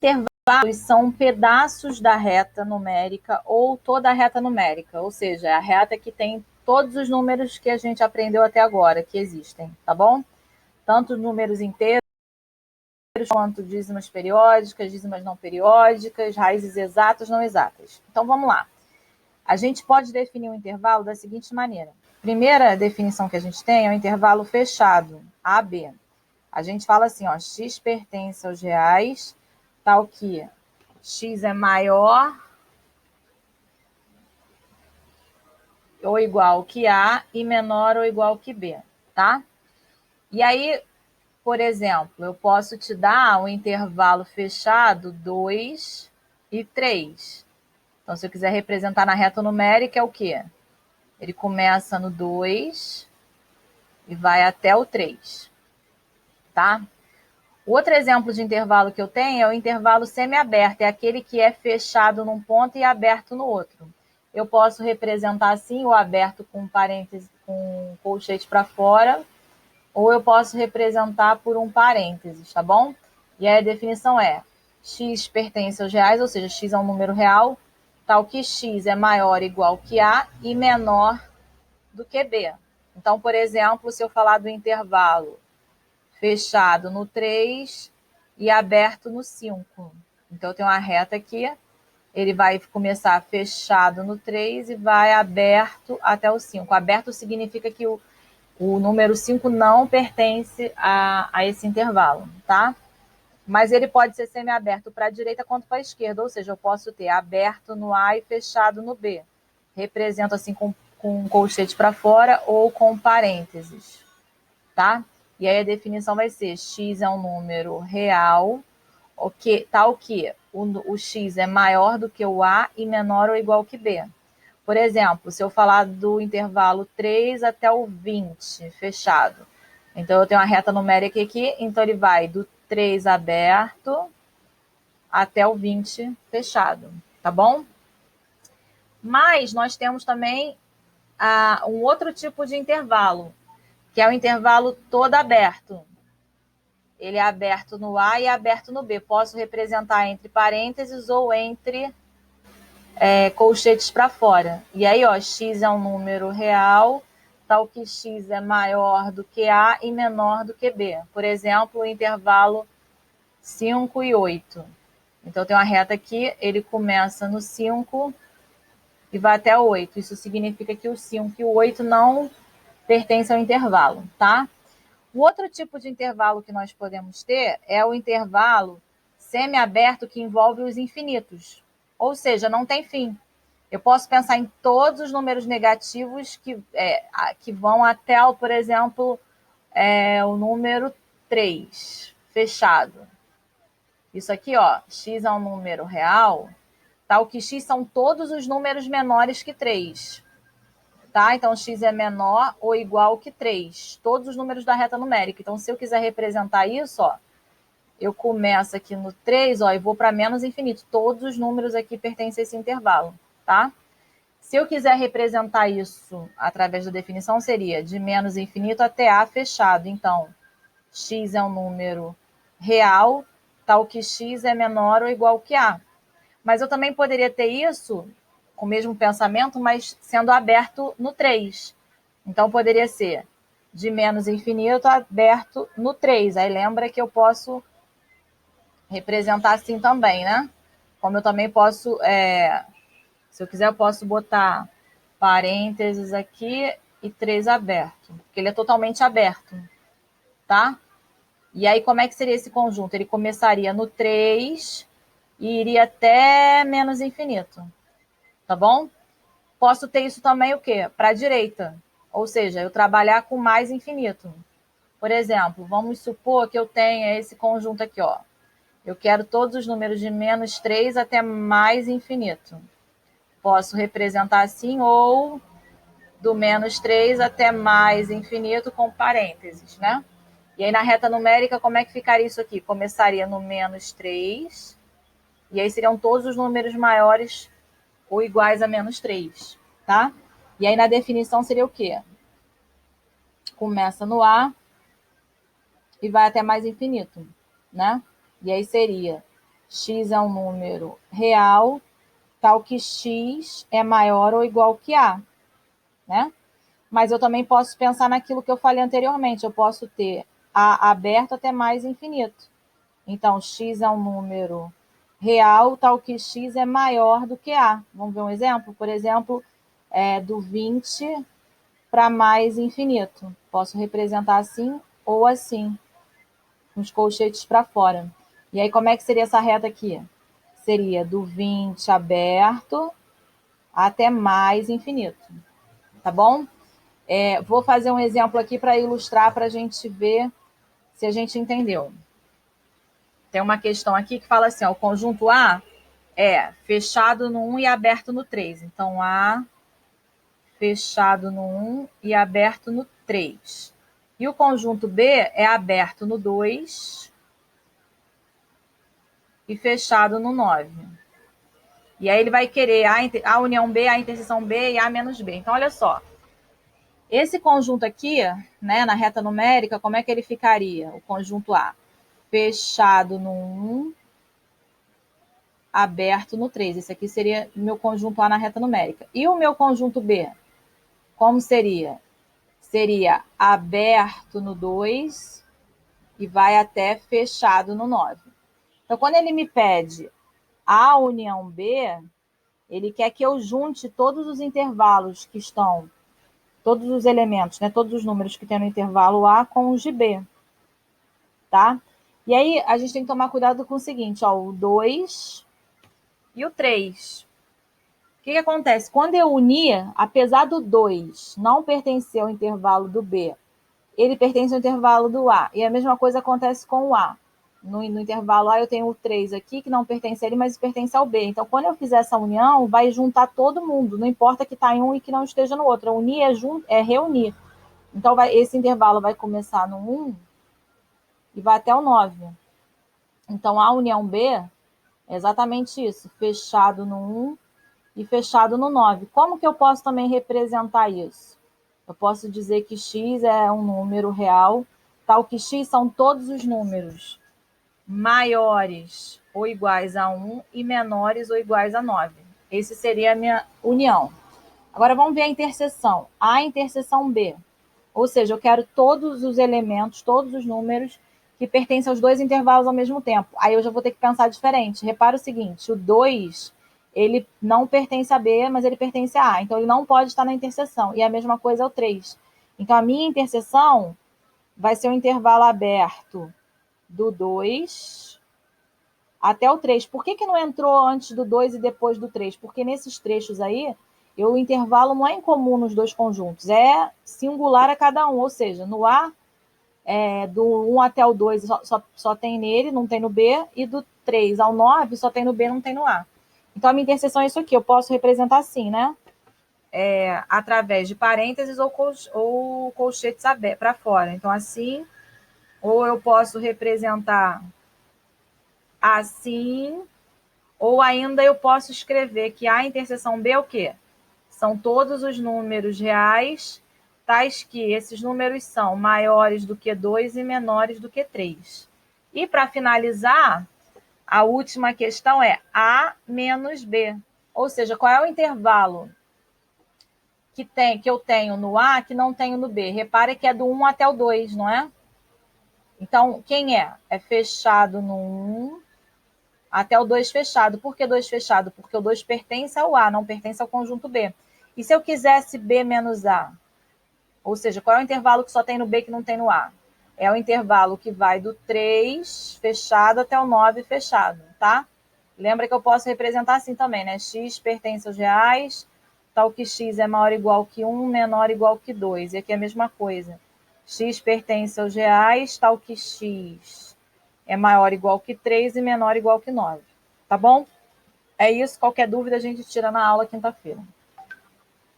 Intervalos são pedaços da reta numérica ou toda a reta numérica, ou seja, é a reta que tem todos os números que a gente aprendeu até agora, que existem, tá bom? Tanto números inteiros quanto dízimas periódicas, dízimas não periódicas, raízes exatas, não exatas. Então, vamos lá. A gente pode definir um intervalo da seguinte maneira. Primeira definição que a gente tem é o intervalo fechado, AB. A gente fala assim, ó, x pertence aos reais, tal que x é maior ou igual que A e menor ou igual que B, tá? E aí, por exemplo, eu posso te dar um intervalo fechado 2 e 3. Então, se eu quiser representar na reta numérica, é o quê? Ele começa no 2 e vai até o 3, tá? O outro exemplo de intervalo que eu tenho é o intervalo semiaberto, é aquele que é fechado num ponto e aberto no outro. Eu posso representar assim o aberto com parênteses, com colchete para fora, ou eu posso representar por um parênteses, tá bom? E aí a definição é: x pertence aos reais, ou seja, x é um número real, tal que x é maior ou igual que A e menor do que B. Então, por exemplo, se eu falar do intervalo fechado no 3 e aberto no 5. Então, eu tenho uma reta aqui, ele vai começar fechado no 3 e vai aberto até o 5. Aberto significa que o número 5 não pertence a esse intervalo, tá? Mas ele pode ser semiaberto para a direita quanto para a esquerda, ou seja, eu posso ter aberto no A e fechado no B. Represento assim com um colchete para fora ou com parênteses, tá? E aí a definição vai ser: x é um número real, tal que o x é maior do que o A e menor ou igual que B. Por exemplo, se eu falar do intervalo 3 até o 20, fechado. Então, eu tenho uma reta numérica aqui, então ele vai do 3 aberto até o 20 fechado, tá bom? Mas nós temos também um outro tipo de intervalo, que é o intervalo todo aberto. Ele é aberto no A e aberto no B. Posso representar entre parênteses ou entre colchetes para fora. E aí, ó, x é um número real, tal que x é maior do que A e menor do que B. Por exemplo, o intervalo 5 e 8. Então, tem uma reta aqui, ele começa no 5 e vai até o 8. Isso significa que o 5 e o 8 não pertencem ao intervalo, tá? O outro tipo de intervalo que nós podemos ter é o intervalo semiaberto que envolve os infinitos. Ou seja, não tem fim. Eu posso pensar em todos os números negativos que vão até, por exemplo, o número 3, fechado. Isso aqui, ó, x é um número real, tal que x são todos os números menores que 3. Tá? Então, x é menor ou igual que 3. Todos os números da reta numérica. Então, se eu quiser representar isso, ó, eu começo aqui no 3, ó, e vou para menos infinito. Todos os números aqui pertencem a esse intervalo, tá? Se eu quiser representar isso através da definição, seria de menos infinito até A fechado. Então, x é um número real, tal que x é menor ou igual que A. Mas eu também poderia ter isso com o mesmo pensamento, mas sendo aberto no 3. Então, poderia ser de menos infinito aberto no 3. Aí lembra que eu posso representar assim também, né? Como eu também posso, se eu quiser, eu posso botar parênteses aqui e 3 aberto, porque ele é totalmente aberto, tá? E aí, como é que seria esse conjunto? Ele começaria no 3 e iria até menos infinito, tá bom? Posso ter isso também o quê? Para a direita, ou seja, eu trabalhar com mais infinito. Por exemplo, vamos supor que eu tenha esse conjunto aqui, ó. Eu quero todos os números de menos 3 até mais infinito. Posso representar assim, ou do menos 3 até mais infinito com parênteses, né? E aí na reta numérica, como é que ficaria isso aqui? Começaria no menos 3, e aí seriam todos os números maiores ou iguais a menos 3, tá? E aí na definição seria o quê? Começa no A e vai até mais infinito, né? E aí seria x é um número real, tal que x é maior ou igual que a, né? Mas eu também posso pensar naquilo que eu falei anteriormente, eu posso ter a aberto até mais infinito. Então, x é um número real, tal que x é maior do que a. Vamos ver um exemplo? Por exemplo, do 20 para mais infinito. Posso representar assim ou assim, com os colchetes para fora. E aí, como é que seria essa reta aqui? Seria do 20 aberto até mais infinito. Tá bom? Vou fazer um exemplo aqui para ilustrar, para a gente ver se a gente entendeu. Tem uma questão aqui que fala assim, ó, o conjunto A é fechado no 1 e aberto no 3. Então, A fechado no 1 e aberto no 3. E o conjunto B é aberto no 2 e fechado no 9. E aí ele vai querer a união B, a interseção B e A menos B. Então, olha só. Esse conjunto aqui, né, na reta numérica, como é que ele ficaria? O conjunto A fechado no 1, aberto no 3. Esse aqui seria o meu conjunto A na reta numérica. E o meu conjunto B? Como seria? Seria aberto no 2 e vai até fechado no 9. Então, quando ele me pede a união B, ele quer que eu junte todos os intervalos que estão, todos os elementos, né, todos os números que tem no intervalo A com os de B, tá? E aí, a gente tem que tomar cuidado com o seguinte, ó, o 2 e o 3. O que acontece? Quando eu unia, apesar do 2 não pertencer ao intervalo do B, ele pertence ao intervalo do A. E a mesma coisa acontece com o A. No intervalo A eu tenho o 3 aqui, que não pertence a ele, mas pertence ao B. Então, quando eu fizer essa união, vai juntar todo mundo. Não importa que está em um e que não esteja no outro. Unir é reunir. Então, esse intervalo vai começar no 1 e vai até o 9. Então, a união B é exatamente isso. Fechado no 1 e fechado no 9. Como que eu posso também representar isso? Eu posso dizer que x é um número real, tal que x são todos os números maiores ou iguais a 1 e menores ou iguais a 9. Esse seria a minha união. Agora vamos ver a interseção. A interseção B. Ou seja, eu quero todos os elementos, todos os números que pertencem aos dois intervalos ao mesmo tempo. Aí eu já vou ter que pensar diferente. Repara o seguinte, o 2, ele não pertence a B, mas ele pertence a A. Então, ele não pode estar na interseção. E a mesma coisa é o 3. Então, a minha interseção vai ser um intervalo aberto do 2 até o 3. Por que não entrou antes do 2 e depois do 3? Porque nesses trechos aí, o intervalo não é incomum nos dois conjuntos, é singular a cada um. Ou seja, no A, do 1 até o 2 só tem nele, não tem no B, e do 3 ao 9 só tem no B, não tem no A. Então, a minha interseção é isso aqui, eu posso representar assim, né? Através de parênteses ou colchetes para fora. Então, assim, ou eu posso representar assim, ou ainda eu posso escrever que a interseção B é o quê? São todos os números reais, tais que esses números são maiores do que 2 e menores do que 3. E para finalizar, a última questão é A menos B. Ou seja, qual é o intervalo que eu tenho no A que não tenho no B? Repare que é do 1 até o 2, não é? Então, quem é? É fechado no 1 até o 2 fechado. Por que 2 fechado? Porque o 2 pertence ao A, não pertence ao conjunto B. E se eu quisesse B menos A? Ou seja, qual é o intervalo que só tem no B que não tem no A? É o intervalo que vai do 3 fechado até o 9 fechado, tá? Lembra que eu posso representar assim também, né? X pertence aos reais, tal que x é maior ou igual que 1, menor ou igual que 2. E aqui é a mesma coisa. X pertence aos reais, tal que x é maior ou igual que 3 e menor ou igual que 9. Tá bom? É isso. Qualquer dúvida a gente tira na aula quinta-feira.